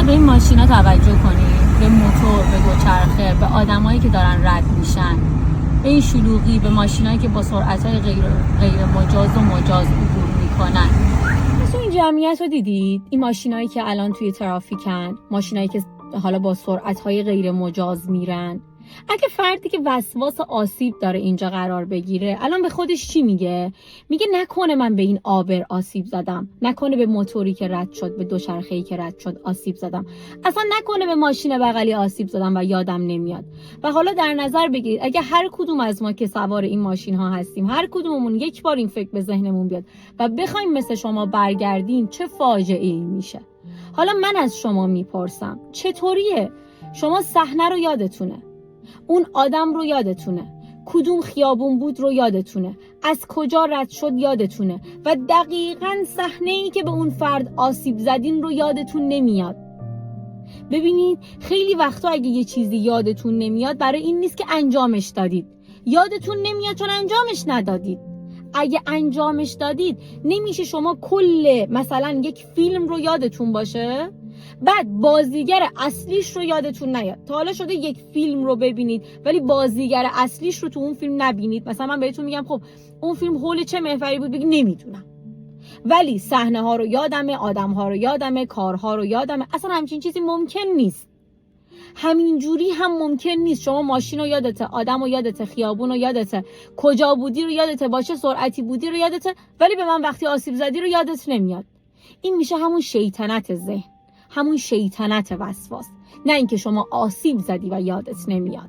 بچه به این ماشینا توجه کنید، به موتور، به دوچرخه، به آدمایی که دارن رد میشن، به این شلوغی، به ماشینایی که با سرعت‌های غیر مجاز و مجاز عبور میکنن. مثلا این جمعیت رو دیدید؟ این ماشینایی که الان توی ترافیکن، ماشینایی که حالا با سرعت‌های غیر مجاز میرن. اگه فردی که وسواس آسیب داره اینجا قرار بگیره، الان به خودش چی میگه؟ میگه نکنه من به این آبر آسیب زدم، نکنه به موتوری که رد شد، به دوچرخه‌ای که رد شد آسیب زدم، اصلا نکنه به ماشین بغلی آسیب زدم و یادم نمیاد. و حالا در نظر بگیرید اگه هر کدوم از ما که سوار این ماشین ها هستیم، هر کدوممون یک بار این فکر به ذهنمون بیاد و بخوایم مثل شما برگردیم، چه فاجعه‌ای میشه. حالا من از شما میپرسم چطوریه؟ شما صحنه رو یادتونه، اون آدم رو یادتونه، کدوم خیابون بود رو یادتونه، از کجا رد شد یادتونه و دقیقاً صحنه‌ای که به اون فرد آسیب زدین رو یادتون نمیاد. ببینید خیلی وقتا اگه یه چیزی یادتون نمیاد برای این نیست که انجامش دادید، یادتون نمیاد چون انجامش ندادید. اگه انجامش دادید نمیشه شما کل مثلا یک فیلم رو یادتون باشه بعد بازیگر اصلیش رو یادتون نیاد. تا حالا شده یک فیلم رو ببینید ولی بازیگر اصلیش رو تو اون فیلم نبینید؟ مثلا من بهتون میگم خب اون فیلم حول چه محوری بود، بگید نمیدونم، ولی صحنه ها رو یادمه، آدم ها رو یادمه، کارها رو یادمه. اصلا همچین چیزی ممکن نیست. همین جوری هم ممکن نیست شما ماشین رو یادته، آدم رو یادته، خیابون رو یادته، کجا بودی رو یادته، با چه سرعتی بودی رو یادته، ولی به من وقتی آسیب زدی رو یادت نمیاد. این میشه همون شیطنت ذهن، همون شیطنت وسواس، نه اینکه شما آسیب زدی و یادت نمیاد.